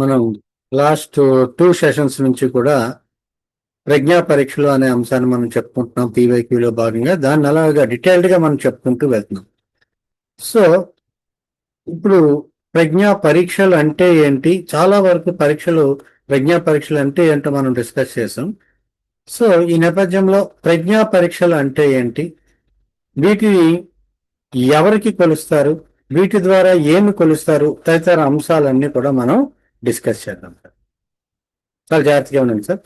మనం last 2 sessions నుంచి కూడా ప్రజ్ఞా పరీక్షలు అనే అంశాన్ని మనం చెప్పుకుంటున్నాం. పీవైక్యూలో భాగంగా దాన్ని అలాగా డీటెయిల్డ్ గా మనం చెప్పుకుంటూ వెళ్తున్నాం. సో ఇప్పుడు ప్రజ్ఞా పరీక్షలు అంటే ఏంటి, చాలా వరకు ప్రజ్ఞా పరీక్షలు అంటే ఏంటో మనం డిస్కస్ చేసాం. సో ఈ నేపథ్యంలో ప్రజ్ఞా పరీక్షలు అంటే ఏంటి, వీటిని ఎవరికి కొలుస్తారు, వీటి ద్వారా ఏమి కొలుస్తారు, తదితర అంశాలన్నీ కూడా మనం డిస్కస్ చేద్దాం సార్. చాలా జాగ్రత్తగా ఉండండి సార్.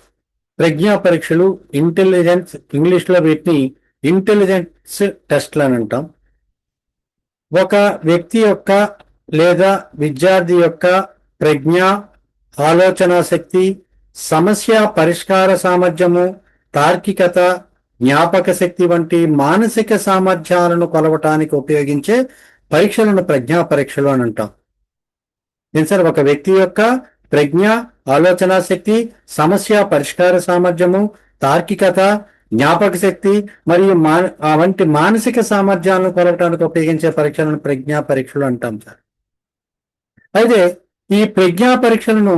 ప్రజ్ఞా పరీక్షలు ఇంటెలిజెన్స్, ఇంగ్లీష్లో వీటిని ఇంటెలిజెన్స్ టెస్ట్లు అని అంటాం. ఒక వ్యక్తి యొక్క లేదా విద్యార్థి యొక్క ప్రజ్ఞ, ఆలోచన శక్తి, సమస్య పరిష్కార సామర్థ్యము, తార్కికత, జ్ఞాపక శక్తి వంటి మానసిక సామర్థ్యాలను కొలవటానికి ఉపయోగించే పరీక్షలను ప్రజ్ఞా పరీక్షలు అని అంటాం. ఏం సార్, ఒక వ్యక్తి యొక్క ప్రజ్ఞ, ఆలోచన శక్తి, సమస్య పరిష్కార సామర్థ్యము, తార్కికత, జ్ఞాపక శక్తి మరియు వంటి మానసిక సామర్థ్యాలను కొలవటానికి ఉపయోగించే పరీక్షలను ప్రజ్ఞా పరీక్షలు అంటాం సార్. అయితే ఈ ప్రజ్ఞా పరీక్షలను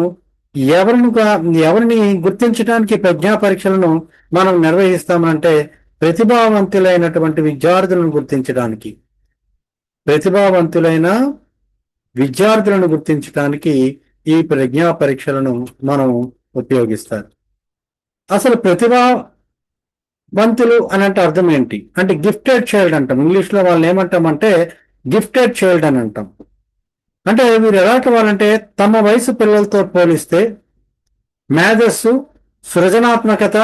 ఎవరిని గుర్తించడానికి ప్రజ్ఞా పరీక్షలను మనం నిర్వహిస్తామంటే ప్రతిభావంతులైనటువంటి విద్యార్థులను గుర్తించడానికి, ఈ ప్రజ్ఞా పరీక్షలను మనం ఉపయోగిస్తారు. అసలు ప్రతిభావంతులు అని అంటే అర్థం ఏంటి అంటే గిఫ్టెడ్ చైల్డ్ అంటాం. ఇంగ్లీష్లో వాళ్ళని ఏమంటామంటే గిఫ్టెడ్ చైల్డ్ అని అంటాం. అంటే వీరు ఎలాంటి వాళ్ళంటే తమ వయసు పిల్లలతో పోలిస్తే మేధస్సు, సృజనాత్మకత,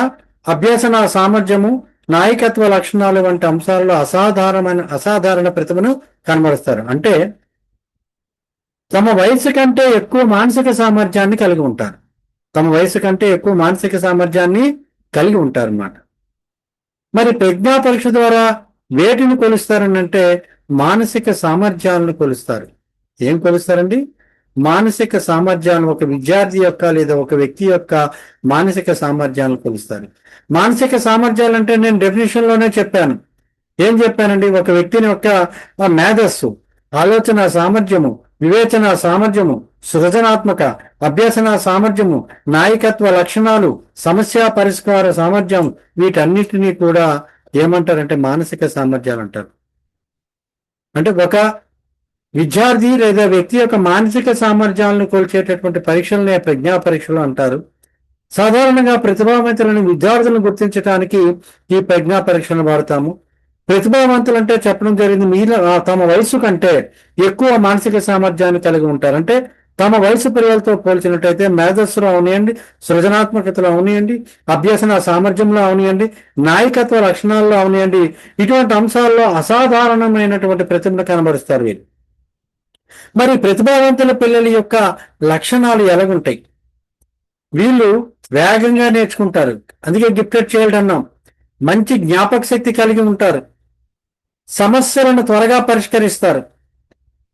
అభ్యసన సామర్థ్యము, నాయకత్వ లక్షణాలు వంటి అంశాలలో అసాధారణ ప్రతిభను కనబరుస్తారు. అంటే తమ వయసు కంటే ఎక్కువ మానసిక సామర్థ్యాన్ని కలిగి ఉంటారు అన్నమాట. మరి ప్రజ్ఞా పరీక్ష ద్వారా వేటిని కొలుస్తారని అంటే మానసిక సామర్థ్యాలను కొలుస్తారు. ఏం కొలుస్తారండి? మానసిక సామర్థ్యాలను, ఒక విద్యార్థి యొక్క లేదా ఒక వ్యక్తి యొక్క మానసిక సామర్థ్యాలను కొలుస్తారు. మానసిక సామర్థ్యాలు అంటే నేను డెఫినేషన్ లోనే చెప్పాను. ఏం చెప్పానండి? ఒక వ్యక్తిని యొక్క మేధస్సు, ఆలోచన సామర్థ్యము, వివేచన సామర్థ్యము, సృజనాత్మక, అభ్యసన సామర్థ్యము, నాయకత్వ లక్షణాలు, సమస్య పరిష్కార సామర్థ్యం, వీటన్నిటినీ కూడా ఏమంటారంటే మానసిక సామర్థ్యాలు అంటారు. అంటే ఒక విద్యార్థి లేదా వ్యక్తి యొక్క మానసిక సామర్థ్యాలను కొలిచేటటువంటి పరీక్షలనే ప్రజ్ఞా పరీక్షలు అంటారు. సాధారణంగా ప్రతిభావంతులను విద్యార్థులను గుర్తించడానికి ఈ ప్రజ్ఞా పరీక్షలను వాడతాము. ప్రతిభావంతులు అంటే చెప్పడం జరిగింది, మీరు తమ వయసు కంటే ఎక్కువ మానసిక సామర్థ్యాన్ని కలిగి ఉంటారు. అంటే తమ వయసు పిల్లలతో పోల్చినట్టయితే మేధస్సులో అవనియండి, సృజనాత్మకతలో అవనియండి, అభ్యసన సామర్థ్యంలో అవనియండి, నాయకత్వ లక్షణాల్లో అవనియండి, ఇటువంటి అంశాల్లో అసాధారణమైనటువంటి ప్రతిభను కనబరుస్తారు వీరు. మరి ప్రతిభావంతుల పిల్లల యొక్క లక్షణాలు ఎలాగుంటాయి? వీళ్ళు వేగంగా నేర్చుకుంటారు, అందుకే గిఫ్టెడ్ చైల్డ్ అన్నాం. మంచి జ్ఞాపక శక్తి కలిగి ఉంటారు, సమస్యలను త్వరగా పరిష్కరిస్తారు,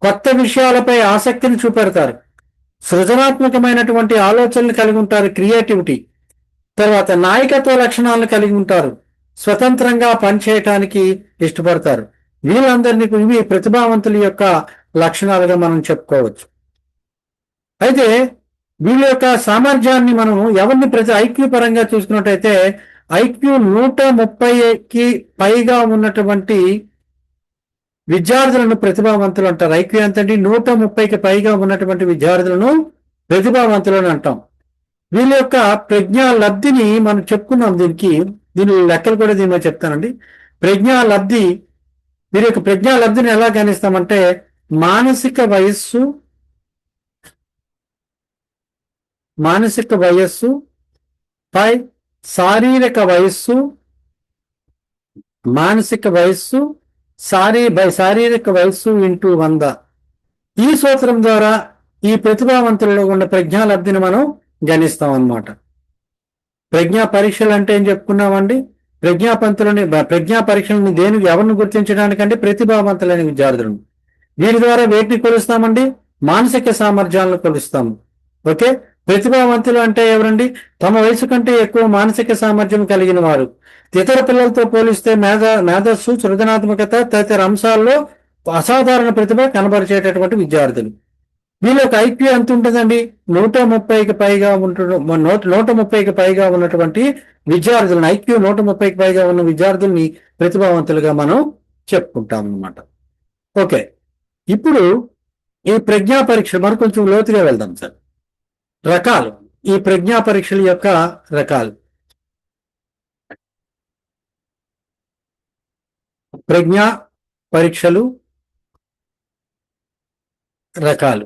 కొత్త విషయాలపై ఆసక్తిని చూపెడతారు, సృజనాత్మకమైనటువంటి ఆలోచనలు కలిగి ఉంటారు, క్రియేటివిటీ. తర్వాత నాయకత్వ లక్షణాలను కలిగి ఉంటారు, స్వతంత్రంగా పనిచేయటానికి ఇష్టపడతారు. వీళ్ళందరినీ ఇవి ప్రతిభావంతుల యొక్క లక్షణాలుగా మనం చెప్పుకోవచ్చు. అయితే వీళ్ళ యొక్క సామర్థ్యాన్ని మనం ఎవరిని ఐక్యూ పరంగా చూసుకున్నట్టయితే ఐక్యూ 130కి పైగా ఉన్నటువంటి విద్యార్థులను ప్రతిభావంతులు అంటారు. ఐక్యూ ఎంతండి? 130కి పైగా ఉన్నటువంటి విద్యార్థులను ప్రతిభావంతులు అని అంటాం. వీళ్ళ యొక్క ప్రజ్ఞా లబ్ధిని మనం చెప్పుకున్నాం. దీని లెక్కలు కూడా దీని చెప్తానండి. వీరి యొక్క ప్రజ్ఞా లబ్ధిని ఎలా గణిస్తామంటే మానసిక వయస్సు పై శారీరక వయస్సు, శారీరక వయస్సు ఇంటూ 100. ఈ సూత్రం ద్వారా ఈ ప్రతిభావంతులలో ఉన్న ప్రజ్ఞా లబ్ధిని మనం గణిస్తాం అన్నమాట. ప్రజ్ఞా పరీక్షలు అంటే ఏం చెప్పుకున్నామండి? ప్రజ్ఞా పరీక్షలని ఎవరిని గుర్తించడానికంటే ప్రతిభావంతులైన విద్యార్థులను. వీరి ద్వారా వేటిని కొలుస్తామండి? మానసిక సామర్థ్యాలను కొలుస్తాము. ఓకే. ప్రతిభావంతులు అంటే ఎవరండి? తమ వయసు కంటే ఎక్కువ మానసిక సామర్థ్యం కలిగిన వారు, ఇతర పిల్లలతో పోలిస్తే మేధస్సు, సృజనాత్మకత తదితర అంశాల్లో అసాధారణ ప్రతిభ కనబరిచేటటువంటి విద్యార్థులు. వీళ్ళ యొక్క ఐక్యూ ఎంత ఉంటుందండి? 130కి పైగా నూట ముప్పైకి పైగా ఉన్నటువంటి విద్యార్థులను, ఐక్యూ 130కి పైగా ఉన్న విద్యార్థుల్ని ప్రతిభావంతులుగా మనం చెప్పుకుంటాం అన్నమాట. ఓకే, ఇప్పుడు ఈ ప్రజ్ఞా పరీక్ష మనం కొంచెం లోతుగా వెళ్దాం సార్. రకాలు, ఈ ప్రజ్ఞా పరీక్షల యొక్క రకాలు. ప్రజ్ఞా పరీక్షలు రకాలు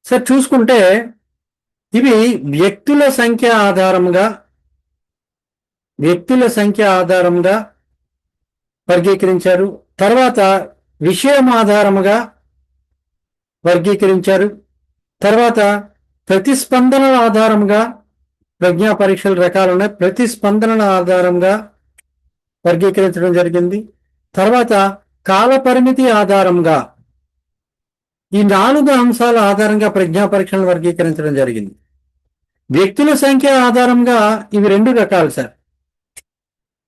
సార్ చూసుకుంటే ఇవి వ్యక్తుల సంఖ్య ఆధారంగా వర్గీకరించారు. తర్వాత విషయం ఆధారముగా వర్గీకరించారు. తర్వాత ప్రతిస్పందనల ఆధారంగా ప్రజ్ఞా పరీక్షల రకాలు ఉన్నాయి. ప్రతిస్పందనల ఆధారంగా వర్గీకరించడం జరిగింది. తర్వాత కాల పరిమితి ఆధారంగా, ఈ 4 అంశాల ఆధారంగా ప్రజ్ఞా పరీక్షలను వర్గీకరించడం జరిగింది. వ్యక్తుల సంఖ్య ఆధారంగా ఇవి 2 రకాలు సార్.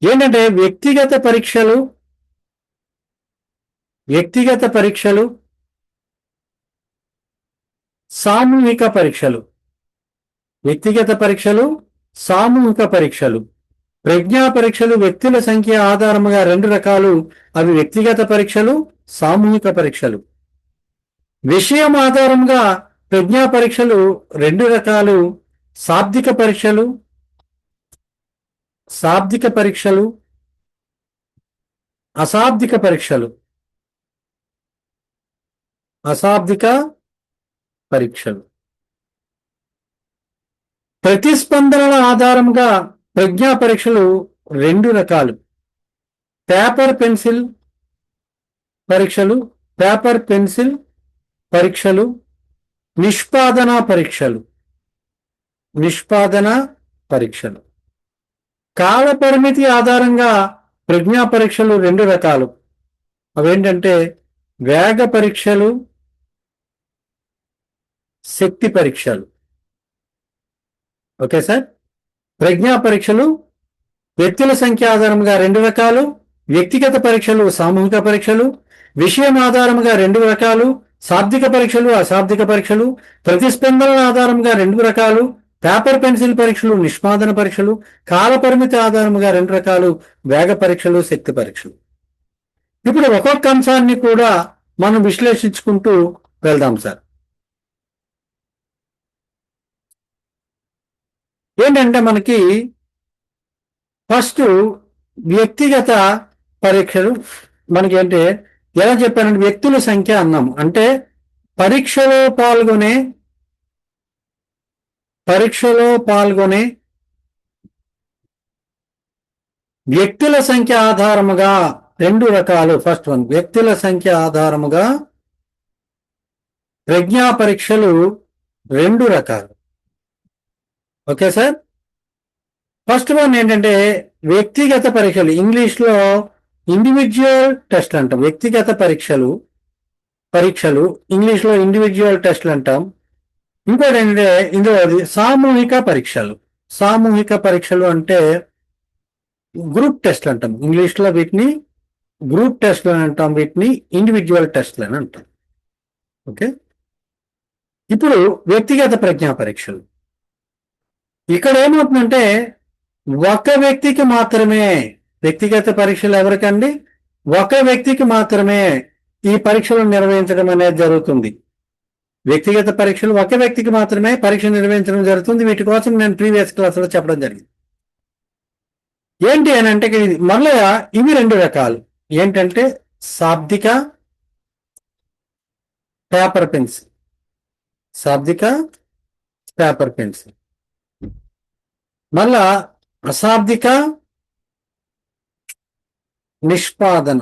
ఏంటంటే వ్యక్తిగత పరీక్షలు, సామూహిక పరీక్షలు. వ్యక్తిగత పరీక్షలు, సామూహిక పరీక్షలు. ప్రజ్ఞా పరీక్షలు వ్యక్తుల సంఖ్య ఆధారంగా 2 రకాలు. అవి వ్యక్తిగత పరీక్షలు, సామూహిక పరీక్షలు. విషయం ఆధారంగా ప్రజ్ఞా పరీక్షలు 2 రకాలు. శాబ్దిక పరీక్షలు, అశాబ్దిక పరీక్షలు. ప్రతిస్పందనల ఆధారంగా ప్రజ్ఞా పరీక్షలు 2 రకాలు. పేపర్ పెన్సిల్ పరీక్షలు, నిష్పాదన పరీక్షలు. కాల పరిమితి ఆధారంగా ప్రజ్ఞా పరీక్షలు 2 రకాలు. అవేంటంటే వేగ పరీక్షలు, శక్తి పరీక్షలు. Okay sir. ప్రజ్ఞా పరీక్షలు వ్యక్తుల సంఖ్య ఆధారంగా 2 రకాలు. వ్యక్తిగత పరీక్షలు, సామూహిక పరీక్షలు. విషయం ఆధారంగా 2 రకాలు. శాబ్దిక పరీక్షలు, అశాబ్దిక పరీక్షలు. ప్రతిస్పందనల ఆధారంగా 2 రకాలు. పేపర్ పెన్సిల్ పరీక్షలు, నిష్పాదన పరీక్షలు. కాల పరిమితి ఆధారంగా 2 రకాలు. వేగ పరీక్షలు, శక్తి పరీక్షలు. ఇప్పుడు ఒక్కొక్క అంశాన్ని కూడా మనం విశ్లేషించుకుంటూ వెళ్దాం సార్. ఏంటంటే మనకి ఫస్ట్ వ్యక్తిగత పరీక్షలు మనకి ఏంటి, ఎలా చెప్పానంటే వ్యక్తుల సంఖ్య అన్నాము. అంటే పరీక్షలో పాల్గొనే వ్యక్తుల సంఖ్య ఆధారముగా 2 రకాలు. ఫస్ట్ వన్, వ్యక్తుల సంఖ్య ఆధారముగా ప్రజ్ఞా పరీక్షలు 2 రకాలు. Okay sir. ఫస్ట్ వన్ ఏంటంటే వ్యక్తిగత పరీక్షలు, ఇంగ్లీష్లో ఇండివిజువల్ టెస్ట్ అంటాం. వ్యక్తిగత పరీక్షలు ఇంగ్లీష్లో ఇండివిజువల్ టెస్ట్లు అంటాం. ఇంకోటి ఏంటంటే ఇందులో సామూహిక పరీక్షలు అంటే గ్రూప్ టెస్ట్లు అంటాం. ఇంగ్లీష్లో వీటిని గ్రూప్ టెస్ట్లు అని అంటాం, వీటిని ఇండివిజువల్ టెస్ట్లు అని అంటాం. ఓకే. ఇప్పుడు వ్యక్తిగత ప్రజ్ఞా పరీక్షలు, ఇక్కడ ఏమవుతుందంటే ఒక వ్యక్తికి మాత్రమే వ్యక్తిగత పరీక్షలు. ఎవరికండి? ఒక వ్యక్తికి మాత్రమే ఈ పరీక్షలు నిర్వహించడం అనేది జరుగుతుంది. వ్యక్తిగత పరీక్షలు ఒక వ్యక్తికి మాత్రమే పరీక్ష నిర్వహించడం జరుగుతుంది. వీటి కోసం నేను ప్రీవియస్ క్లాసులో చెప్పడం జరిగింది. ఏంటి అని అంటే మళ్ళీ ఇవి 2 రకాలు. ఏంటంటే శాబ్దిక పేపర్ పెన్సిల్, మళ్ళా అశాబ్దిక నిష్పాదన.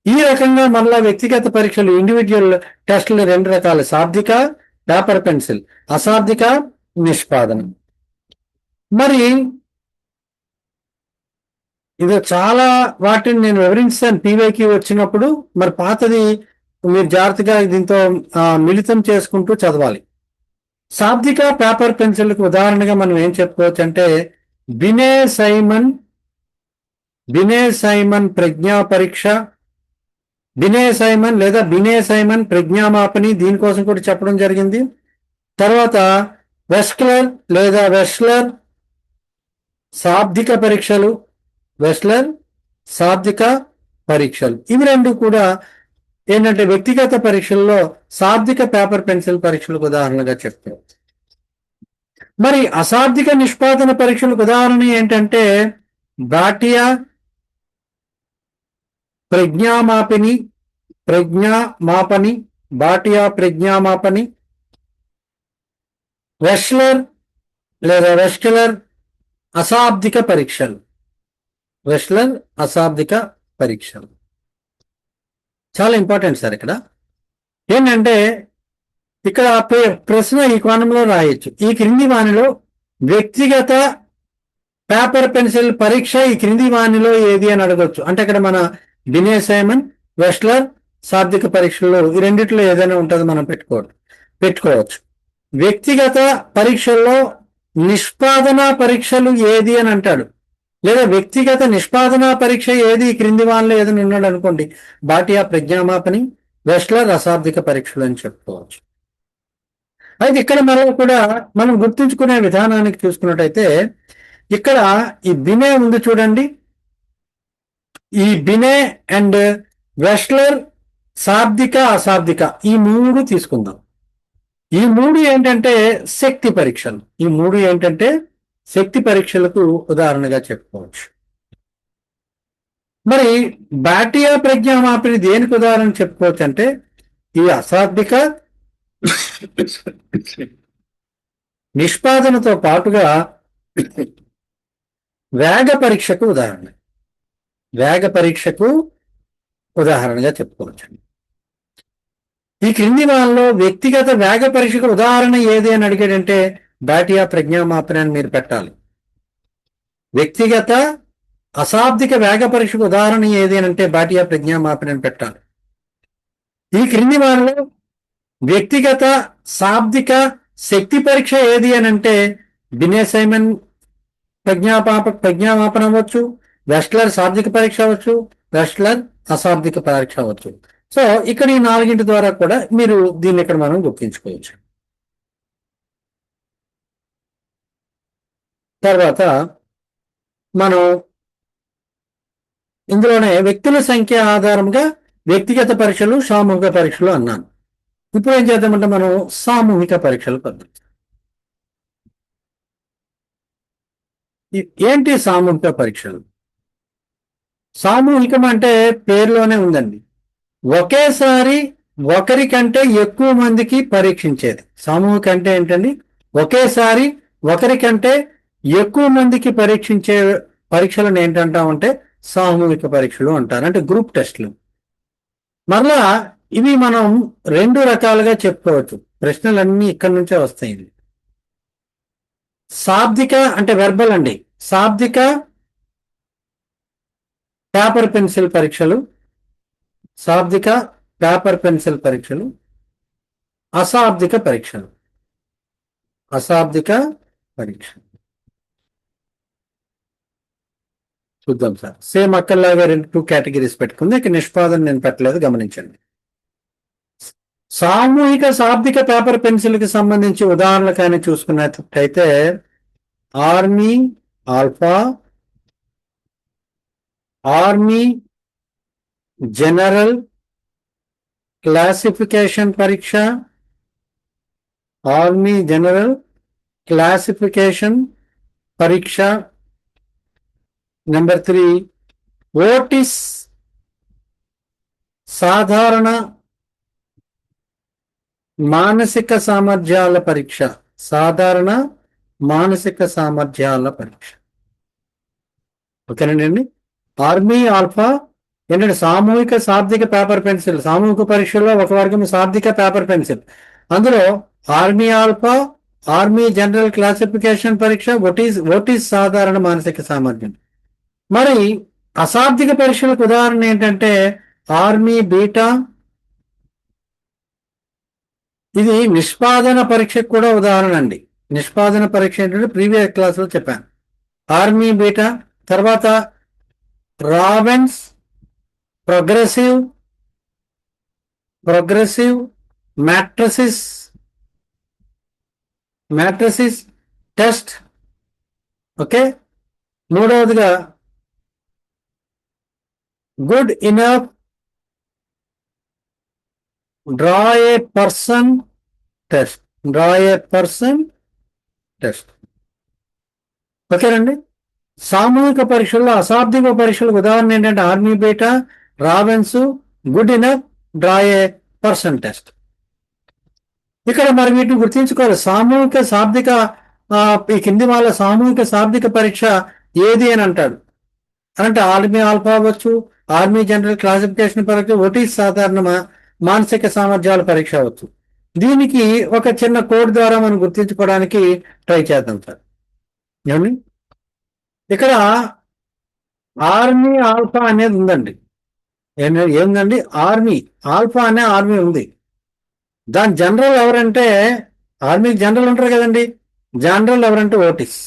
ఈ రకంగా మళ్ళా వ్యక్తిగత పరీక్షలు, ఇండివిజువల్ టెస్టులు 2 రకాలు. శాబ్దిక పేపర్ పెన్సిల్, అశాబ్దిక నిష్పాదన. మరి ఇది చాలా వాటిని నేను వివరించాను పీవైకి వచ్చినప్పుడు. మరి పాతది మీరు జాగ్రత్తగా దీంతో మిళితం చేసుకుంటూ చదవాలి. శాబ్దిక పేపర్ పెన్సిల్కి ఉదాహరణగా మనం ఏం చెప్పుకోవచ్చు అంటే బినే సైమన్ ప్రజ్ఞా పరీక్ష, బినే సైమన్ లేదా బినే సైమన్ ప్రజ్ఞామాపని దీనికోసం కూడా చెప్పడం జరిగింది. తర్వాత వెస్క్లర్ లేదా వెస్లర్ శాబ్దిక పరీక్షలు, వెస్లర్ శాబ్దిక పరీక్షలు, ఇవి రెండు కూడా ఏంటంటే వ్యక్తిగత పరీక్షల్లో శాబ్దిక పేపర్ పెన్సిల్ పరీక్షలకు ఉదాహరణగా చెప్తారు. మరి అశాబ్దిక నిష్పాదన పరీక్షలకు ఉదాహరణ ఏంటంటే బాటియా ప్రజ్ఞామాపని, బాటియా ప్రజ్ఞామాపని, వెస్లర్ లేదా వెస్క్లర్ అశాబ్దిక పరీక్షలు, వెస్లర్ అశాబ్దిక పరీక్షలు చాలా ఇంపార్టెంట్ సార్. ఇక్కడ ఏంటంటే ఇక్కడ ప్రశ్న ఈ కోణంలో రాయొచ్చు, ఈ క్రింది వానిలో వ్యక్తిగత పేపర్ పెన్సిల్ పరీక్ష ఈ క్రింది వానిలో ఏది అని అడగొచ్చు. అంటే ఇక్కడ మన బినే సైమన్, వెస్లర్ శాబ్దిక పరీక్షల్లో ఈ రెండిట్లో ఏదైనా ఉంటుంది మనం పెట్టుకోవచ్చు. వ్యక్తిగత పరీక్షల్లో నిష్పాదన పరీక్షలు ఏది అని అంటాడు, లేదా వ్యక్తిగత నిష్పాదన పరీక్ష ఏది ఈ క్రింది వానిలో ఏదైనా ఉన్నాడు అనుకోండి, బాటియా ప్రజ్ఞామాపని, వెస్లర్ అశాబ్దిక పరీక్షలు అని చెప్పుకోవచ్చు. అయితే ఇక్కడ మరో కూడా మనం గుర్తుంచుకునే విధానానికి చూసుకున్నట్టయితే ఇక్కడ ఈ బినే ఉంది చూడండి, ఈ బినే అండ్ వెస్లర్ శాబ్దిక అశాబ్దిక ఈ మూడు తీసుకుందాం. ఈ మూడు ఏంటంటే శక్తి పరీక్షలు, ఈ మూడు ఏంటంటే శక్తి పరీక్షలకు ఉదాహరణగా చెప్పుకోవచ్చు. మరి బాటియా ప్రజ్ఞామాపని దేనికి ఉదాహరణ చెప్పుకోవచ్చు అంటే ఈ అశాబ్దిక నిష్పాదనతో పాటుగా వేగ పరీక్షకు ఉదాహరణ, వేగ పరీక్షకు ఉదాహరణగా చెప్పుకోవచ్చు. ఈ క్రింది వాళ్ళలో వ్యక్తిగత వేగ పరీక్షకు ఉదాహరణ ఏది అని అడిగాడంటే బాటియా ప్రజ్ఞామాపని అని మీరు పెట్టాలి. వ్యక్తిగత అశాబ్దిక వేగ పరీక్షకు ఉదాహరణ ఏది అని అంటే బాటియా ప్రజ్ఞామాపని అని పెట్టాలి. ఈ క్రింది వాళ్ళలో వ్యక్తిగత శాబ్దిక శక్తి పరీక్ష ఏది అని అంటే బినే సైమన్ ప్రజ్ఞామాపన అవ్వచ్చు, వెస్లర్ శాబ్దిక పరీక్ష అవ్వచ్చు, వెస్లర్ అశాబ్దిక పరీక్ష అవ్వచ్చు. సో ఇక్కడ ఈ నాలుగింటి ద్వారా కూడా మీరు దీన్ని ఇక్కడ మనం గుర్తించుకోవచ్చు. తర్వాత మనం ఇందులోనే వ్యక్తుల సంఖ్య ఆధారంగా వ్యక్తిగత పరీక్షలు, సామూహిక పరీక్షలు అన్నాను. ఇప్పుడు ఏం చేద్దామంటే మనం సామూహిక పరీక్షలు పద్ధతి. ఏంటి సామూహిక పరీక్షలు? సామూహికం అంటే పేరులోనే ఉందండి, ఒకేసారి ఒకరికంటే ఎక్కువ మందికి పరీక్షించేది. సామూహిక అంటే ఏంటండి, ఒకేసారి ఒకరికంటే ఎక్కువ మందికి పరీక్షించే పరీక్షలను ఏంటంటామంటే సామూహిక పరీక్షలు అంటారు, అంటే గ్రూప్ టెస్ట్లు. మరలా ఇవి మనం రెండు రకాలుగా చెప్పుకోవచ్చు, ప్రశ్నలన్నీ ఇక్కడి నుంచే వస్తాయి. శాబ్దిక అంటే వెర్బల్ అండి, శాబ్దిక పేపర్ పెన్సిల్ పరీక్షలు, శాబ్దిక పేపర్ పెన్సిల్ పరీక్షలు, అశాబ్దిక పరీక్షలు, అశాబ్దిక పరీక్ష. చూద్దాం సార్, సేమ్ అక్కల్లాగా టూ కేటగిరీస్ పెట్టుకుంది, ఇక నిష్పాదన నేను పెట్టలేదు, గమనించండి. సామూహిక శాబ్దిక పేపర్ పెన్సిల్ కి సంబంధించి ఉదాహరణలు కానీ చూసుకున్నట్టయితే army alpha, army general classification పరీక్ష, ఆర్మీ జనరల్ క్లాసిఫికేషన్ పరీక్ష. నెంబర్ 3 ఓటిస్ సాధారణ మానసిక సామర్థ్యాల పరీక్ష, సాధారణ మానసిక సామర్థ్యాల పరీక్ష. ఓకేనండి. ఆర్మీ ఆల్ఫా ఏంటంటే సామూహిక శాబ్దిక పేపర్ పెన్సిల్, సామూహిక పరీక్షలో ఒక వర్గం శాబ్దిక పేపర్ పెన్సిల్, అందులో army alpha, army general classification పరీక్ష, ఓటిస్ సాధారణ మానసిక సామర్థ్యం. మరి అశాబ్దిక పరీక్షలకు ఉదాహరణ ఏంటంటే ఆర్మీ బీటా, ఇది నిష్పాదన పరీక్షకు కూడా ఉదాహరణ అండి. నిష్పాదన పరీక్ష ఏంటంటే ప్రీవియస్ క్లాస్ లో చెప్పాను, ఆర్మీ బీటా. తర్వాత Raven's progressive progressive matrices test. Okay. మూడవదిగా Goodenough draw a person test. ఓకేనండి. సామూహిక పరీక్షల్లో అశాబ్దిక పరీక్షలకు ఉదాహరణ ఏంటంటే army beta, Raven's, Goodenough, draw a person test. ఇక్కడ మరి వీటిని గుర్తించుకోవాలి. సామూహిక శాబ్దిక ఈ కింది వాళ్ళ సామూహిక శాబ్దిక పరీక్ష ఏది అని అంటాడు అంటే ఆర్మీ ఆల్ఫా అవ్వచ్చు, ఆర్మీ జనరల్ క్లాసిఫికేషన్ పరీక్ష, ఓటీస్ సాధారణ మానసిక సామర్థ్యాల పరీక్ష అవ్వచ్చు. దీనికి ఒక చిన్న కోడ్ ద్వారా మనం గుర్తించుకోవడానికి ట్రై చేద్దాం సార్. ఏమండి, ఇక్కడ ఆర్మీ ఆల్ఫా అనేది ఉందండి. ఏందండి? ఆర్మీ ఆల్ఫా అనే ఆర్మీ ఉంది. దాని జనరల్ ఎవరంటే ఆర్మీకి జనరల్ ఉంటారు కదండి. జనరల్ ఎవరంటే ఓటీస్.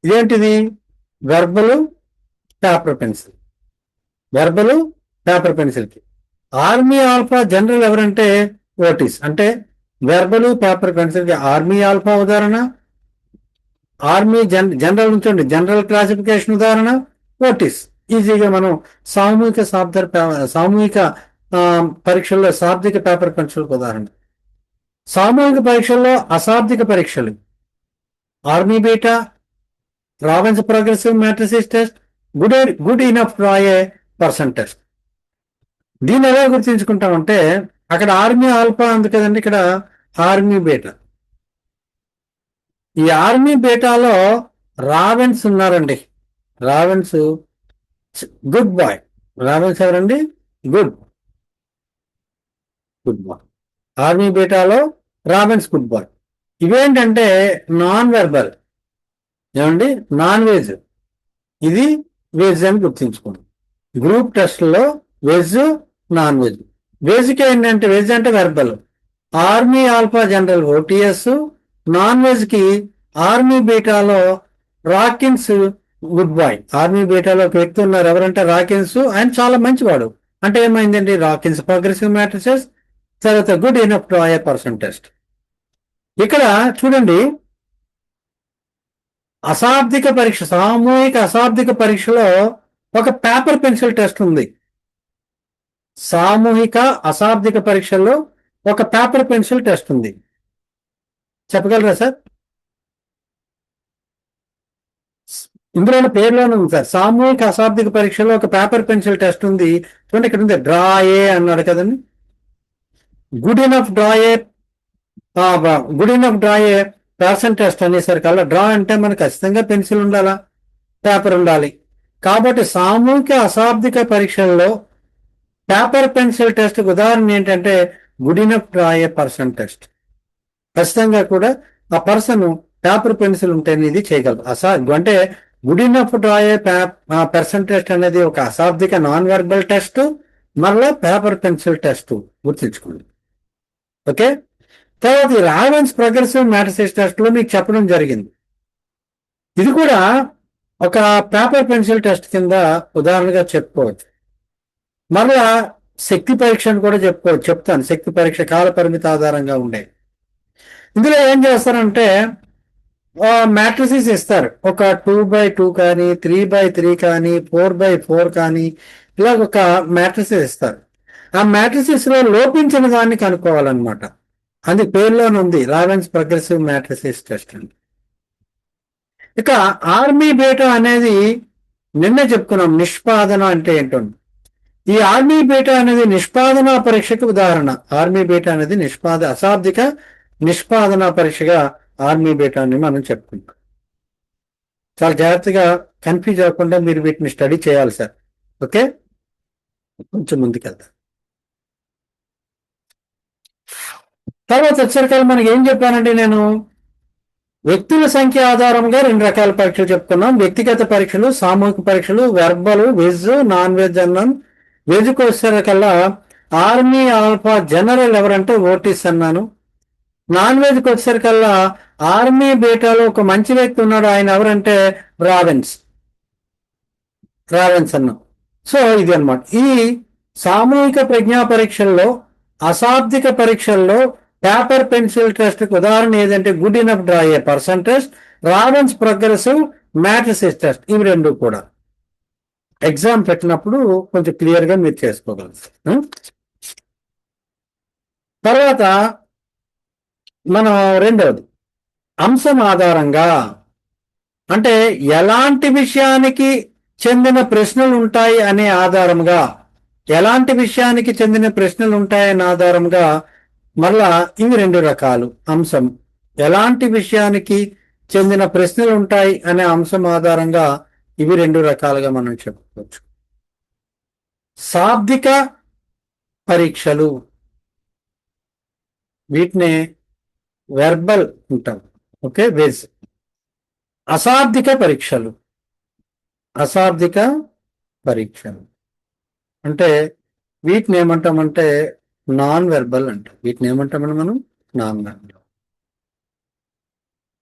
ఇదేంటిది? వెర్బలు పేపర్ పెన్సిల్కి. ఆర్మీ ఆల్ఫా జనరల్ ఎవరంటే ఓటీస్. అంటే వెర్బలు పేపర్ పెన్సిల్కి ఆర్మీ ఆల్ఫా ఉదాహరణ, ఆర్మీ జనరల్ ఉంచండి జనరల్ క్లాసిఫికేషన్ ఉదాహరణ, ఓటీస్. ఈజీగా మనం సామూహిక పరీక్షల్లో శాబ్దిక పేపర్ పెన్సిల్కి ఉదాహరణ. సామూహిక పరీక్షల్లో అశాబ్దిక పరీక్షలు army beta, Raven's progressive matrices test, Goodenough draw a person test. దీన్ని ఎలా గుర్తించుకుంటామంటే అక్కడ ఆర్మీ ఆల్ఫా ఉంది కదండి, ఇక్కడ ఆర్మీ బీటా. ఈ ఆర్మీ బీటాలో రావెన్స్ ఉన్నారండి. Raven's good boy. రావెన్స్ ఎవరండి? Good boy. ఆర్మీ బీటాలో రావెన్స్ గుడ్ బాయ్. ఇవేంటంటే నాన్ వెర్బల్. ఏమండి? Non veg. ఇది వెజ్ అని గుర్తించుకోండి. గ్రూప్ టెస్ట్లో వెజ్, నాన్ వెజ్. వెజ్కి ఏంటంటే వెజ్ అంటే verbal. Army alpha general OTS. Non veg కి ఆర్మీ బీటాలో రాకిన్స్ గుడ్ బాయ్. ఆర్మీ బీటాలో ఒక వ్యక్తి ఉన్నారు, ఎవరంటే రాకిన్స్. ఆయన చాలా మంచివాడు. అంటే ఏమైందండి? రాకిన్స్ ప్రోగ్రెసివ్ మ్యాట్రిసెస్, తర్వాత good enough draw a person test. ఇక్కడ చూడండి, అశాబ్దిక పరీక్ష, సామూహిక అశాబ్దిక పరీక్షలో ఒక పేపర్ పెన్సిల్ టెస్ట్ ఉంది. సామూహిక అశాబ్దిక పరీక్షల్లో ఒక పేపర్ పెన్సిల్ టెస్ట్ ఉంది. చెప్పగలరా సార్? ఇందులో పేరులోనే ఉంది సార్. సామూహిక అశాబ్దిక పరీక్షలో ఒక పేపర్ పెన్సిల్ టెస్ట్ ఉంది. చూడండి, ఇక్కడ ఉంది డ్రా ఏ అన్నాడు కదండి. Goodenough draw a person test అనేసరికల్లా డ్రా అంటే మనకు ఖచ్చితంగా పెన్సిల్ ఉండాలా, పేపర్ ఉండాలి. కాబట్టి సామూహిక అశాబ్దిక పరీక్షల్లో పేపర్ పెన్సిల్ టెస్ట్ ఉదాహరణ ఏంటంటే good enough draw a person test. ఖచ్చితంగా కూడా ఆ పర్సన్ పేపర్ పెన్సిల్ ఉంటేనే ఇది చేయగలరు. అంటే good enough draw a person test అనేది ఒక అశాబ్దిక నాన్ వెర్బల్ టెస్ట్, మళ్ళా పేపర్ పెన్సిల్ టెస్ట్ గుర్తించుకోండి. ఓకే. తర్వాత ఈ రావెన్స్ ప్రోగ్రెసివ్ మ్యాట్రిసిస్ టెస్ట్ లో మీకు చెప్పడం జరిగింది. ఇది కూడా ఒక పేపర్ పెన్సిల్ టెస్ట్ కింద ఉదాహరణగా చెప్పుకోవచ్చు. మరలా శక్తి పరీక్షను కూడా చెప్తాను. శక్తి పరీక్ష కాల పరిమితి ఆధారంగా ఉండే. ఇందులో ఏం చేస్తారంటే మ్యాట్రిసిస్ ఇస్తారు. ఒక 2x2 కానీ, 3x3 కానీ, 4x4 కానీ, ఇలా ఒక మ్యాట్రిసిస్ ఇస్తారు. ఆ మ్యాట్రిసిస్ లో లోపించిన దాన్ని కనుక్కోవాలన్నమాట. అది పేరులోనే ఉంది, రావెన్స్ ప్రోగ్రెసివ్ మ్యాట్రిసిస్ టెస్ట్ అని. ఇక ఆర్మీ బీటా అనేది నిన్నే చెప్పుకున్నాం, నిష్పాదన అంటే ఏంటో. ఈ ఆర్మీ బీటా అనేది నిష్పాదన పరీక్షకు ఉదాహరణ. ఆర్మీ బీటా అనేది అశాబ్దిక నిష్పాదన పరీక్షగా ఆర్మీ బీటా అని మనం చెప్పుకుంటాం. చాలా జాగ్రత్తగా కన్ఫ్యూజ్ అవ్వకుండా మీరు వీటిని స్టడీ చేయాలి సార్. ఓకే, కొంచెం ముందుకెళ్తాం. తర్వాత వచ్చేసరికి మనకి ఏం చెప్పానంటే, నేను వ్యక్తుల సంఖ్య ఆధారంగా 2 రకాల పరీక్షలు చెప్పుకున్నాం. వ్యక్తిగత పరీక్షలు, సామూహిక పరీక్షలు, వెర్బల్, వెజ్, నాన్ వెజ్ అన్నాను. వెజ్కి వచ్చేసరికల్లా ఆర్మీ ఆల్ఫా జనరల్ ఎవరంటే ఓటీస్ అన్నాను. నాన్ వెజ్కి వచ్చేసరికల్లా ఆర్మీ బీటాలో ఒక మంచి వ్యక్తి ఉన్నాడు, ఆయన ఎవరంటే రావెన్స్ అన్నాం. సో ఇది అనమాట. ఈ సామూహిక ప్రజ్ఞా పరీక్షల్లో, అశాబ్దిక పరీక్షల్లో పేపర్ పెన్సిల్ టెస్ట్ ఉదాహరణ ఏదంటే good enough draw a person test, ravens progressive matrices test. ఇవి రెండు కూడా ఎగ్జామ్ పెట్టినప్పుడు కొంచెం క్లియర్ గా మీరు చేసుకోగలరు. తర్వాత మనం రెండవది అంశం ఆధారంగా, అంటే ఎలాంటి విషయానికి చెందిన ప్రశ్నలు ఉంటాయి అనే ఆధారంగా, ఎలాంటి విషయానికి చెందిన ప్రశ్నలు ఉంటాయనే ఆధారంగా మళ్ళా ఇవి రెండు రకాలు. అంశం ఎలాంటి విషయానికి చెందిన ప్రశ్నలు ఉంటాయి అనే అంశం ఆధారంగా ఇవి రెండు రకాలుగా మనం చెప్పుకోవచ్చు. శాబ్దిక పరీక్షలు, వీటిని వెర్బల్ ఉంటాం. ఓకే, వేజ్. అశాబ్దిక పరీక్షలు, అశాబ్దిక పరీక్షలు అంటే వీటిని ఏమంటామంటే నాన్ వెర్బల్ అంటాం. వీటిని ఏమంటామని మనం నాన్ వెర్బల్.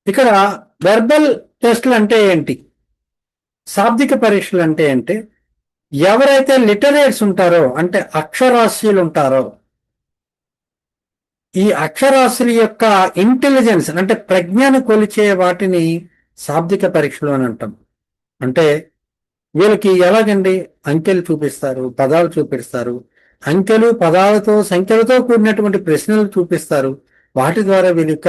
ఇక్కడ వెర్బల్ టెస్టులు అంటే ఏంటి, శాబ్దిక పరీక్షలు అంటే ఏంటి, ఎవరైతే లిటరేట్స్ ఉంటారో అంటే అక్షరాస్యులు ఉంటారో, ఈ అక్షరాస్యుల యొక్క ఇంటెలిజెన్స్ అంటే ప్రజ్ఞను కొలిచే వాటిని శాబ్దిక పరీక్షలు అని అంటాం. అంటే వీళ్ళకి ఎలాగండి, అంకెలు చూపిస్తారు, పదాలు చూపిస్తారు, అంకెలు పదాలతో సంఖ్యలతో కూడినటువంటి ప్రశ్నలు చూపిస్తారు. వాటి ద్వారా వీళ్ళ యొక్క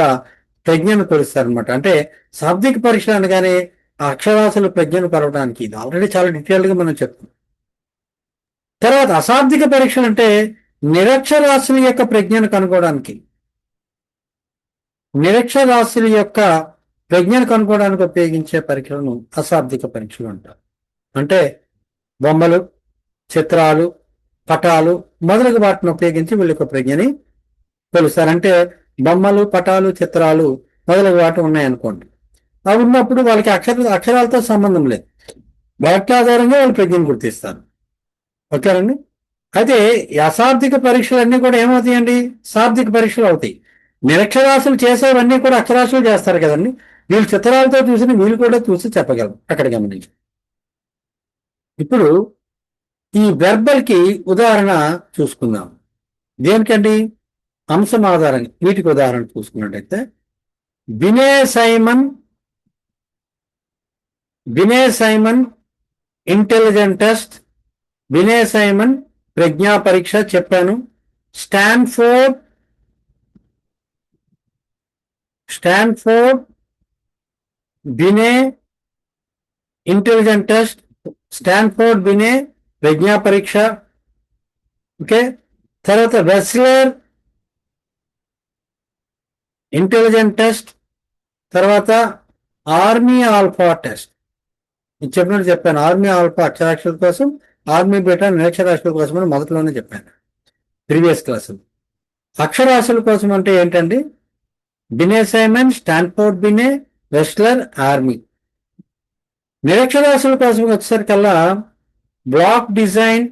ప్రజ్ఞను కొలుస్తారు అనమాట. అంటే శాబ్దిక పరీక్షలు అనగానే ఆ అక్షరాస్యుల ప్రజ్ఞను కొలవడానికి ఇది ఆల్రెడీ చాలా డీటెయిల్గా మనం చెప్తాం. తర్వాత అశాబ్దిక పరీక్షలు అంటే నిరక్షరాస్యుల యొక్క ప్రజ్ఞను కనుక్కోవడానికి, నిరక్షరాస్యుల యొక్క ప్రజ్ఞను కనుక్కోవడానికి ఉపయోగించే పరీక్షలను అశాబ్దిక పరీక్షలు అంటారు. అంటే బొమ్మలు, చిత్రాలు, పటాలు మొదలగు వాటిని ఉపయోగించి వీళ్ళ యొక్క ప్రజ్ఞని కొలుస్తారు. అంటే బొమ్మలు, పటాలు, చిత్రాలు మొదలగు వాటి ఉన్నాయనుకోండి, అవి ఉన్నప్పుడు వాళ్ళకి అక్షరాలతో సంబంధం లేదు, వాటి ఆధారంగా వాళ్ళు ప్రజ్ఞను గుర్తిస్తారు. ఓకేనండి. అయితే అశాబ్దిక పరీక్షలు అన్నీ కూడా ఏమవుతాయండి, శాబ్దిక పరీక్షలు అవుతాయి. నిరక్షరాస్యులు చేసేవన్నీ కూడా అక్షరాస్యులు చేస్తారు కదండి. వీళ్ళు చిత్రాలతో చూసిన వీళ్ళు కూడా చూసి చెప్పగలరు. అక్కడ గమనించి ఇప్పుడు ఈ వెర్బల్ కి ఉదాహరణ చూసుకుందాం. దేనికండి, అంశం ఆధారంగా. వీటికి ఉదాహరణ చూసుకున్నట్టయితే వినయ్ సైమన్ ఇంటెలిజెంట్ టెస్ట్, వినయ్ సైమన్ ప్రజ్ఞా పరీక్ష చెప్పాను. Stanford Binet intelligent test, Stanford Binet ప్రజ్ఞా పరీక్ష. ఓకే. తర్వాత వెస్లర్ ఇంటెలిజెంట్ టెస్ట్, తర్వాత ఆర్మీ ఆల్ఫా టెస్ట్. ఇది చెప్పినట్టు చెప్పాను. ఆర్మీ ఆల్ఫా అక్షరాస్యుల కోసం, ఆర్మీ బీటా నిరక్షరాస్యుల కోసం అని మొదట్లోనే చెప్పాను ప్రీవియస్ క్లాసులు. అక్షరాస్యుల కోసం అంటే ఏంటండి, బినే సైమన్, స్టాన్ఫోర్డ్ బినే, వెస్లర్, ఆర్మీ. నిరక్షరాస్యుల కోసం వచ్చేసరికల్లా బ్లాక్ డిజైన్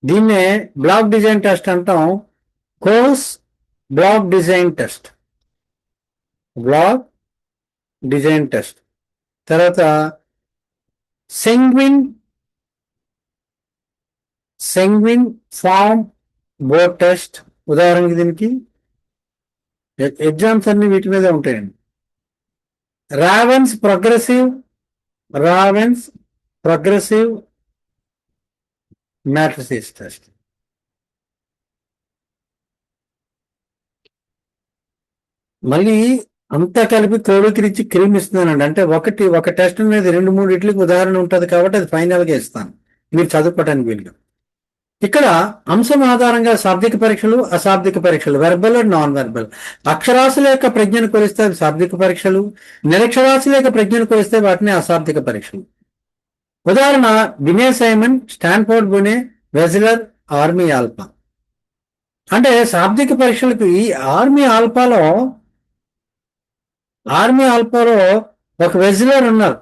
దీన్నే బ్లాక్ డిజైన్ టెస్ట్ అంటాం. కోర్స్ బ్లాక్ డిజైన్ టెస్ట్, తర్వాత సెంగ్విన్ ఫార్మ్ బోర్డ్ టెస్ట్. ఉదాహరణకి దీనికి ఎగ్జామ్స్ అన్ని వీటి మీదే ఉంటాయండి. Ravens progressive matrices test. మళ్ళీ అంతా కలిపి క్రోడీకరించి క్రీమిస్తున్నానండి. అంటే ఒక టెస్ట్ అనేది 2-3 ఇట్లకి ఉదాహరణ ఉంటుంది కాబట్టి అది ఫైనల్గా ఇస్తాను మీరు చదువుకోవటానికి వీలుగా. ఇక్కడ అంశం ఆధారంగా శాబ్దిక పరీక్షలు, అశాబ్దిక పరీక్షలు, వెర్బల్ అండ్ నాన్ వెర్బల్. అక్షరాస్యుల యొక్క ప్రజ్ఞను కొలిస్తే శాబ్దిక పరీక్షలు, నిరక్షరాస్యుల యొక్క ప్రజ్ఞను కొలిస్తే వాటిని అశాబ్దిక పరీక్షలు. ఉదాహరణ Vinay Simon, Stanford బినే, Wechsler, army alpha. అంటే శాబ్దిక పరీక్షలకు ఈ ఆర్మీ ఆల్ఫాలో ఒక వెస్లర్ ఉన్నారు,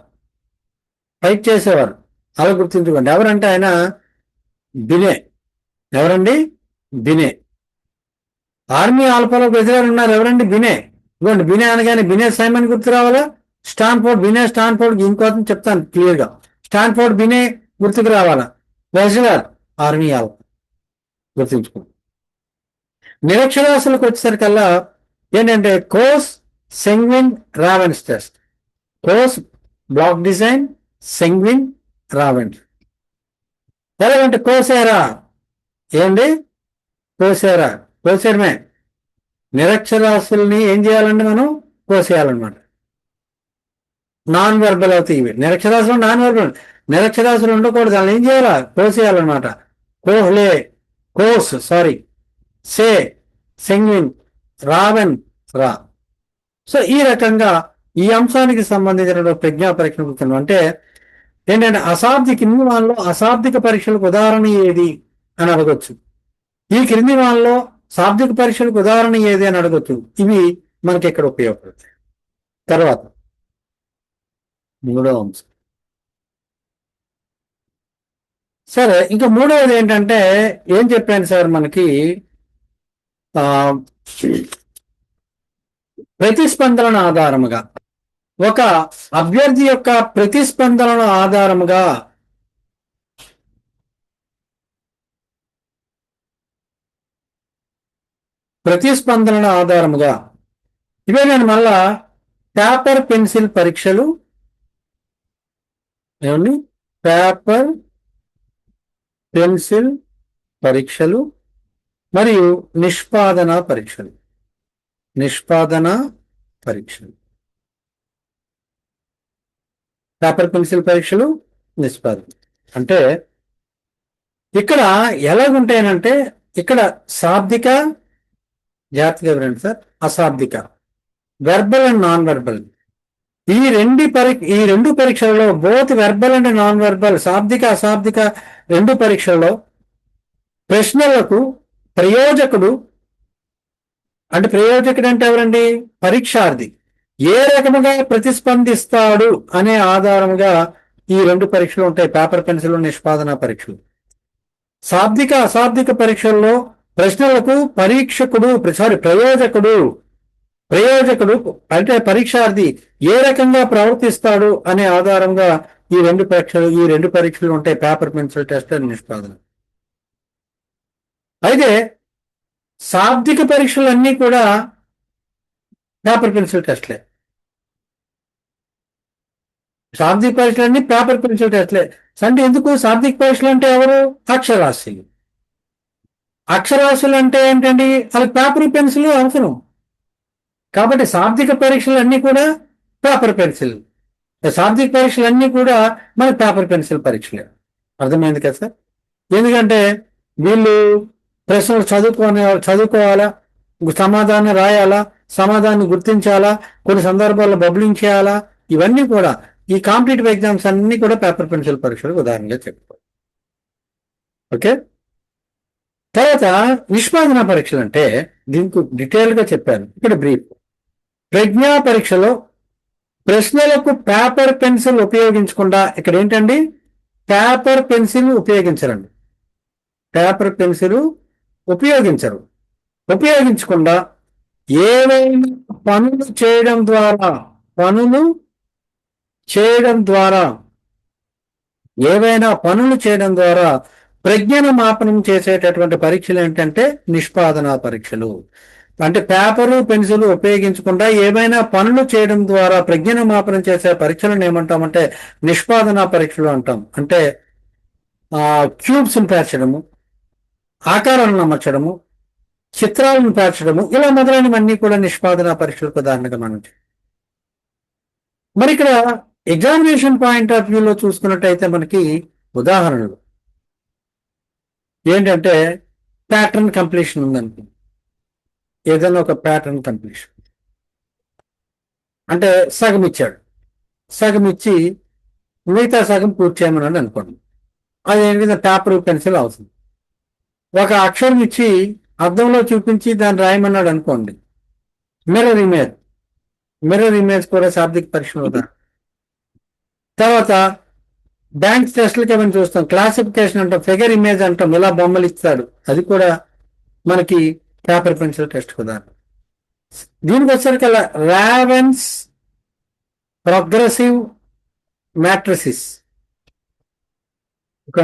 ఫైట్ చేసేవారు. అలా గుర్తుంచుకోండి. ఎవరంటే ఆయన బినే. ఎవరండి, బినే. ఆర్మీ ఆల్ఫాలో వెస్లర్ ఉన్నారు, ఎవరండి, బినే. ఇవ్వండి, బినే అనగానే బినే సైమన్ గుర్తు రావాలా, స్టాన్ఫోర్డ్ బినే, స్టాన్ఫోర్డ్ ఇంకోటి చెప్తాను క్లియర్గా. స్టాన్ఫోర్డ్ బినే గుర్తుకు రావాలా, వెజ్లర్ ఆర్మీ గుర్తుంచుకో. నిరక్షరాస్యులకు వచ్చేసరికల్లా ఏంటంటే Kohs, Seguin, Raven's test. Kohs block design, Seguin, Raven's. ఎలాగంటే కోసేరా ఏంటి, కోసేరమే నిరక్షరాస్యుల్ని ఏం చేయాలండి మనం, కోసేయాలన్నమాట. నాన్ వెర్బల్ అవుతాయి ఇవి. నిరక్షరాస్యులు నాన్ వెర్బల్, నిరక్షరాస్యులు ఉండకూడదు, దాన్ని ఏం చేయాలా, కోసేయాలన్నమాట. సే, సెంగ్విన్, రావెన్, రా. సో ఈ రకంగా ఈ అంశానికి సంబంధించిన ప్రజ్ఞా పరీక్షలు అంటే ఏంటంటే క్రింది వాళ్ళలో అశాబ్దిక పరీక్షలకు ఉదాహరణ ఏది అని అడగొచ్చు. ఈ క్రింది వాళ్ళలో శాబ్దిక పరీక్షలకు ఉదాహరణ ఏది అని అడగొచ్చు. ఇవి మనకి ఇక్కడ ఉపయోగపడతాయి. తర్వాత మూడవ అంశం. సరే, ఇంకా మూడవది ఏంటంటే ఏం చెప్పాను సార్, మనకి ప్రతిస్పందన ఆధారముగా, ఒక అభ్యర్థి యొక్క ప్రతిస్పందనల ఆధారముగా ఇవే నేను మళ్ళా పేపర్ పెన్సిల్ పరీక్షలు, ఏమండి, పేపర్ పెన్సిల్ పరీక్షలు మరియు నిష్పాదన పరీక్షలు. పేపర్ పెన్సిల్ పరీక్షలు, నిష్పాదన అంటే ఇక్కడ ఎలాగుంటాయనంటే, ఇక్కడ శాబ్దిక, జాగ్రత్తగా వినండి సార్, అశాబ్దిక, వెర్బల్ అండ్ నాన్ వెర్బల్, ఈ రెండు పరీక్షలలో both verbal and non verbal, శాబ్దిక అశాబ్దిక రెండు పరీక్షల్లో ప్రశ్నలకు ప్రయోజకుడు అంటే ఎవరండి, పరీక్షార్థి ఏ రకముగా ప్రతిస్పందిస్తాడు అనే ఆధారముగా ఈ రెండు పరీక్షలు ఉంటాయి, పేపర్ పెన్సిల్ నిష్పాదన పరీక్షలు. శాబ్దిక అశాబ్దిక పరీక్షల్లో ప్రశ్నలకు ప్రయోజకుడు అంటే పరీక్షార్థి ఏ రకంగా ప్రవర్తిస్తాడు అనే ఆధారంగా ఈ రెండు పరీక్షలు ఉంటాయి, పేపర్ పెన్సిల్ టెస్ట్ అండ్ నిష్పాదన. అయితే శాబ్దిక పరీక్షలన్నీ కూడా పేపర్ పెన్సిల్ టెస్ట్లే. శాబ్దిక పరీక్షలన్నీ పేపర్ పెన్సిల్ టెస్ట్లే అంటే ఎందుకు, శాబ్దిక పరీక్షలు అంటే ఎవరు, అక్షరాస్యులు అంటే ఏంటండి, వాళ్ళకి పేపర్ పెన్సిల్ అవసరం. కాబట్టి శాబ్దిక పరీక్షలు అన్నీ కూడా పేపర్ పెన్సిల్, శాబ్దిక పరీక్షలు అన్నీ కూడా మన పేపర్ పెన్సిల్ పరీక్షలే. అర్థమైంది కదా సార్? ఎందుకంటే వీళ్ళు ప్రశ్నలు చదువుకోవాలా, సమాధానం రాయాలా, సమాధానం గుర్తించాలా, కొన్ని సందర్భాల్లో బబ్లింగ్ చేయాలా, ఇవన్నీ కూడా ఈ కాంపిటేటివ్ ఎగ్జామ్స్ అన్ని కూడా పేపర్ పెన్సిల్ పరీక్షలకు ఉదాహరణగా చెప్పుకోవాలి. ఓకే, తర్వాత నిష్పాదన పరీక్షలు అంటే దీనికి డీటెయిల్గా చెప్పాను, ఇక్కడ బ్రీఫ్. ప్రజ్ఞా పరీక్షలో ప్రశ్నలకు పేపర్ పెన్సిల్ ఉపయోగించకుండా, ఇక్కడ ఏంటండి, పేపర్ పెన్సిల్ ఉపయోగించరండి, పేపర్ పెన్సిల్ ఉపయోగించకుండా ఏవైనా పనులు చేయడం ద్వారా ప్రజ్ఞను మాపనం చేసేటటువంటి పరీక్షలు ఏంటంటే నిష్పాదన పరీక్షలు. అంటే పేపరు పెన్సిల్ ఉపయోగించకుండా ఏమైనా పనులు చేయడం ద్వారా ప్రజ్ఞను మాపనం చేసే పరీక్షలను ఏమంటామంటే నిష్పాదన పరీక్షలు అంటాం. అంటే క్యూబ్స్ని పేర్చడము, ఆకారాలను అమర్చడము, చిత్రాలను పేర్చడము, ఇలా మొదలైనవన్నీ కూడా నిష్పాదన పరీక్షలకు ఉదాహరణగా మనం. మరి ఇక్కడ ఎగ్జామినేషన్ పాయింట్ ఆఫ్ వ్యూలో చూసుకున్నట్టయితే మనకి ఉదాహరణలు ఏంటంటే ప్యాటర్న్ కంప్లీషన్ ఉందనుకో, ఏదైనా ఒక ప్యాటర్న్ కంప్లీషన్ అంటే సగం ఇచ్చి మిగతా సగం పూర్తి చేయమన్నాడు అనుకోండి, అది ఏంటంటే పేపర్ పెన్సిల్ అవుతుంది. ఒక అక్షరం ఇచ్చి అద్దంలో చూపించి దాన్ని రాయమన్నాడు అనుకోండి, మిర్రర్ ఇమేజ్ కూడా శాబ్దిక పరీక్ష అవుతారు. తర్వాత బ్యాంక్ టెస్ట్లకి ఏమైనా చూస్తాం, క్లాసిఫికేషన్ అంటాం, ఫిగర్ ఇమేజ్ అంటాం, ఇలా బొమ్మలు ఇస్తాడు, అది కూడా మనకి పేపర్ పెన్సిల్ టెస్ట్ కదా. దీనికి వచ్చేసరికి రావెన్స్ ప్రోగ్రెసివ్ మ్యాట్రిసిస్. ఓకే,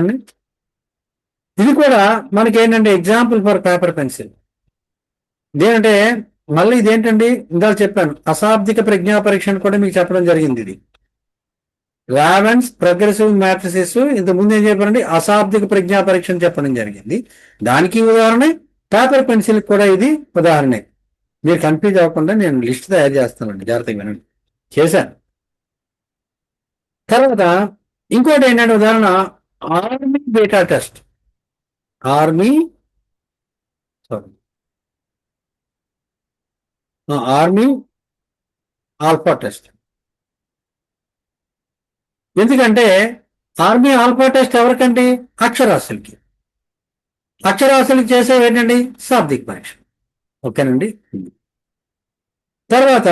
ఇది కూడా మనకి ఏంటంటే ఎగ్జాంపుల్ ఫర్ పేపర్ పెన్సిల్. ఇదేంటంటే మళ్ళీ ఇదేంటండి, ఇందాక చెప్పాను అశాబ్దిక ప్రజ్ఞా పరీక్ష అని కూడా మీకు చెప్పడం జరిగింది. ఇది రావెన్స్ ప్రోగ్రెసివ్ మ్యాట్రిసిస్. ఇంతకుముందు ఏం చెప్పారండి, అశాబ్దిక ప్రజ్ఞా పరీక్ష అని చెప్పడం జరిగింది. దానికి ఉదాహరణ పేపర్ పెన్సిల్ కూడా ఇది ఉదాహరణే. మీరు కన్ఫ్యూజ్ అవ్వకుండా నేను లిస్ట్ తయారు చేస్తానండి, జాగ్రత్తగా వినండి. చేశాను. తర్వాత ఇంకోటి ఏంటంటే ఉదాహరణ army beta test, army alpha test. ఎందుకంటే ఆర్మీ ఆల్ఫా టెస్ట్ ఎవరికండి, అక్షరాస్యులకి. అక్షరాస్యులకి చేసేవి ఏంటండి, శాబ్దిక పరీక్ష. ఓకేనండి. తర్వాత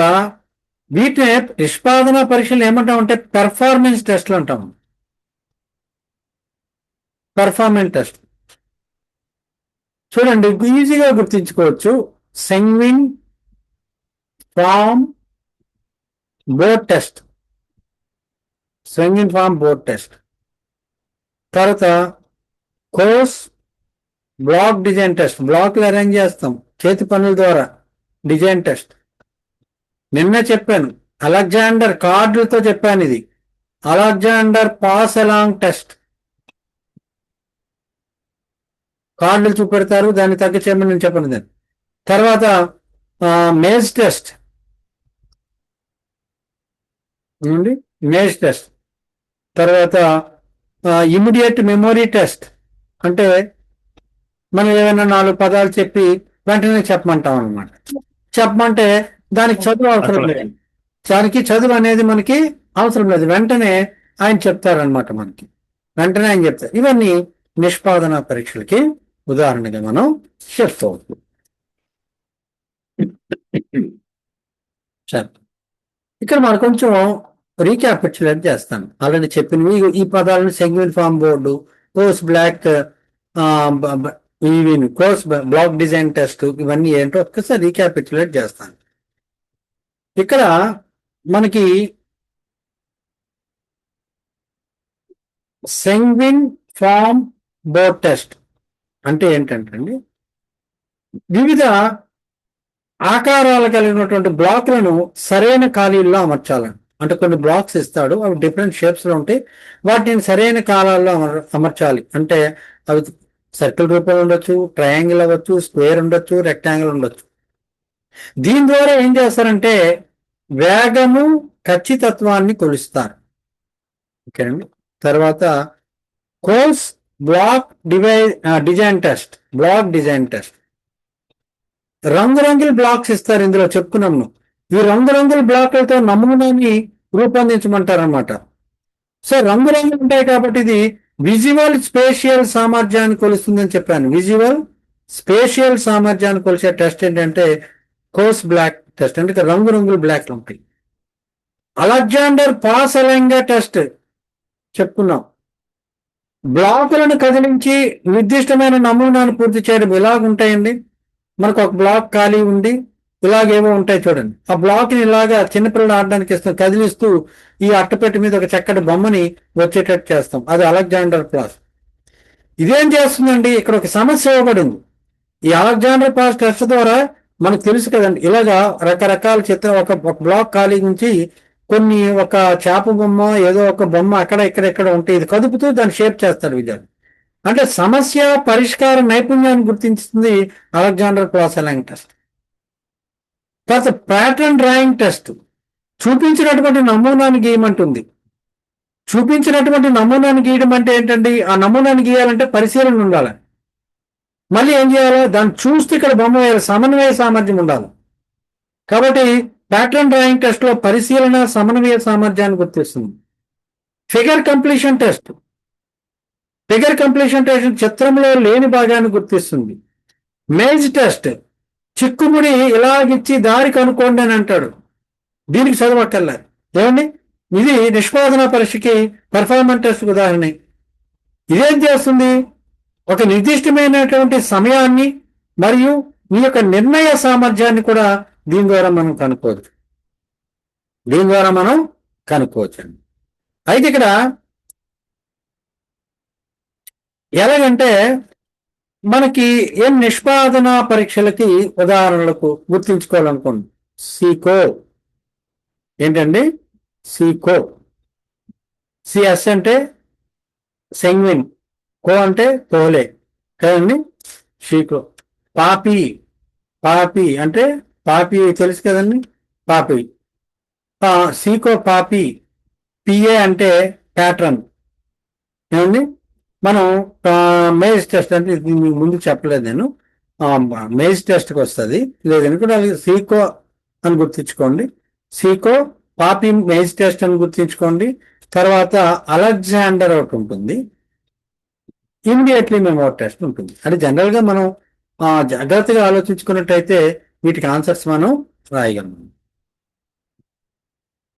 వీటిని నిష్పాదన పరీక్షలు ఏమంటామంటే పెర్ఫార్మెన్స్ టెస్ట్లు అంటాము. పెర్ఫార్మెన్స్ టెస్ట్ చూడండి, ఈజీగా గుర్తించుకోవచ్చు. Seguin form board test, Seguin form board test. తర్వాత కోర్స్ బ్లాక్ డిజైన్ టెస్ట్, బ్లాక్లు అరేంజ్ చేస్తాం చేతి పనుల ద్వారా, డిజైన్ టెస్ట్. నిన్న చెప్పాను అలెగ్జాండర్ కార్డులతో చెప్పాను, ఇది అలెగ్జాండర్ పాస్ అలాంగ్ టెస్ట్. కార్డులు చూపెడతారు, దాన్ని తగ్గ చేయమని నేను చెప్పను దాన్ని. తర్వాత మేజ్ టెస్ట్, మేజ్ టెస్ట్. తర్వాత ఇమ్మీడియట్ మెమొరీ టెస్ట్, అంటే మనం ఏమైనా 4 పదాలు చెప్పి వెంటనే చెప్పమంటాం అనమాట. చెప్పమంటే దానికి చదువు అవసరం లేదు, దానికి చదువు అనేది మనకి అవసరం లేదు, వెంటనే ఆయన చెప్తారనమాట, మనకి వెంటనే ఆయన చెప్తారు. ఇవన్నీ నిష్పాదన పరీక్షలకి ఉదాహరణగా మనం చెప్తాం. సరే, ఇక్కడ మనం కొంచెం రీక్యాపిచులేట్ చేస్తాను. ఆల్రెడీ చెప్పినవి ఈ పదాలను Seguin form board, Kohs block, Kohs block design test, ఇవన్నీ ఏంటో ఒక్కసారి రీక్యాపిచులేట్ చేస్తాను. ఇక్కడ మనకి సెంగ్విన్ ఫామ్ బోర్డ్ టెస్ట్ అంటే ఏంటంటే వివిధ ఆకారాలు కలిగినటువంటి బ్లాక్లను సరైన ఖాళీల్లో అమర్చాలని. అంటే కొన్ని బ్లాక్స్ ఇస్తాడు, అవి డిఫరెంట్ షేప్స్ లో ఉంటాయి, వాటిని సరైన కాలాల్లో అమర్చాలి. అంటే అవి సర్కిల్ రూపంలో ఉండొచ్చు, ట్రయాంగిల్ అవ్వచ్చు, స్క్వేర్ ఉండొచ్చు, రెక్టాంగిల్ ఉండొచ్చు. దీని ద్వారా ఏం చేస్తారంటే వేగము, ఖచ్చితత్వాన్ని కొలుస్తారు. ఓకేనండి. తర్వాత Kohs block design test, block design test. రంగురంగుల బ్లాక్స్ ఇస్తారు, ఇందులో చెప్పుకున్నాము. ఈ రంగురంగుల బ్లాక్లతో నమూనాన్ని రూపొందించమంటారనమాట. సో రంగురంగులు ఉంటాయి కాబట్టి ఇది విజువల్ స్పేషియల్ సామర్థ్యాన్ని కొలుస్తుందని చెప్పాను. విజువల్ స్పేషియల్ సామర్థ్యాన్ని కొలిసే టెస్ట్ ఏంటంటే కోర్స్ బ్లాక్ టెస్ట్, అంటే రంగురంగుల బ్లాక్లు ఉంటాయి. అలెగ్జాండర్ పాస్ అలైంగా టెస్ట్ చెప్పుకున్నాం. బ్లాకులను కదిలించి నిర్దిష్టమైన నమూనాను పూర్తి చేయడం ఇలాగుంటాయండి. మనకు ఒక బ్లాక్ ఖాళీ ఉండి ఇలాగేవో ఉంటాయి చూడండి. ఆ బ్లాక్ని ఇలాగా చిన్నపిల్లలు ఆడడానికి ఇస్తాం, కదిలిస్తూ ఈ అట్టపెట్టి మీద ఒక చక్కటి బొమ్మని వచ్చేటట్టు చేస్తాం. అది అలెగ్జాండర్ పాస్. ఇదేం చేస్తుందండి, ఇక్కడ ఒక సమస్య ఇవ్వబడింది. ఈ అలెగ్జాండర్ పాస్ టెస్ట్ ద్వారా మనకు తెలుసు కదండి, ఇలాగా రకరకాల చిత్రం ఒక బ్లాక్ ఖాళీ నుంచి కొన్ని ఒక చేప బొమ్మ, ఏదో ఒక బొమ్మ అక్కడ ఇక్కడ ఉంటే ఇది కదుపుతూ దాన్ని షేప్ చేస్తాడు విద్యార్థి. అంటే సమస్య పరిష్కార నైపుణ్యాన్ని గుర్తించింది అలెగ్జాండర్ పాస్ అలాంగ్ టెస్ట్. తర్వాత ప్యాటర్న్ డ్రాయింగ్ టెస్ట్, చూపించినటువంటి నమూనాన్ని గీయమంటుంది. చూపించినటువంటి నమూనాన్ని గీయడం అంటే ఏంటండి, ఆ నమూనాన్ని గీయాలంటే పరిశీలన ఉండాలి. మళ్ళీ ఏం చేయాలి, దాన్ని చూస్తే ఇక్కడ బొమ్మ వేయాలి, సమన్వయ సామర్థ్యం ఉండాలి. కాబట్టి ప్యాటర్న్ డ్రాయింగ్ టెస్ట్ లో పరిశీలన, సమన్వయ సామర్థ్యాన్ని గుర్తిస్తుంది. Figure completion test, figure completion test చిత్రంలో లేని భాగాన్ని గుర్తిస్తుంది. మేజ్ టెస్ట్, చిక్కుముడి ఇలాగిచ్చి దారి కనుక్కోండి అని అంటాడు, దీనికి చదవక్కర్లేదు. ఏమండి, ఇది నిష్పాదన పరీక్షకి పెర్ఫార్మెన్స్ టెస్ట్ ఉదాహరణ. ఇదేం చేస్తుంది, ఒక నిర్దిష్టమైనటువంటి సమయాన్ని మరియు మీ యొక్క నిర్ణయ సామర్థ్యాన్ని కూడా దీని ద్వారా మనం కనుక్కోవచ్చు. దీని ద్వారా మనం కనుక్కోవచ్చండి. అయితే ఇక్కడ ఎలాగంటే మనకి ఏం నిష్పాదన పరీక్షలకి ఉదాహరణలకు గుర్తించుకోవాలనుకోండి. సీకో ఏంటండి? సీకో. సిఎస్ అంటే సెంగ్విన్, కో అంటే కోలే కదండి. షీకో. పాపి, పాపి అంటే పాపి తెలుసు కదండి, పాపి. సీకో పాపి. పిఏ అంటే ప్యాట్రన్ ఏమండి. మనం మేజ్ టెస్ట్ అంటే ఇది మీకు ముందు చెప్పలేదు నేను. మేజ్ టెస్ట్కి వస్తుంది లేదనుకుంటే అది సీకో అని గుర్తించుకోండి. సీకో, పాపి మేజ్ టెస్ట్ అని గుర్తించుకోండి. తర్వాత అలెగ్జాండర్ ఒకటి ఉంటుంది, ఇమీడియట్లీ మెమో టెస్ట్ ఉంటుంది. అంటే జనరల్గా మనం జాగ్రత్తగా ఆలోచించుకున్నట్టయితే వీటికి ఆన్సర్స్ మనం రాయగలం.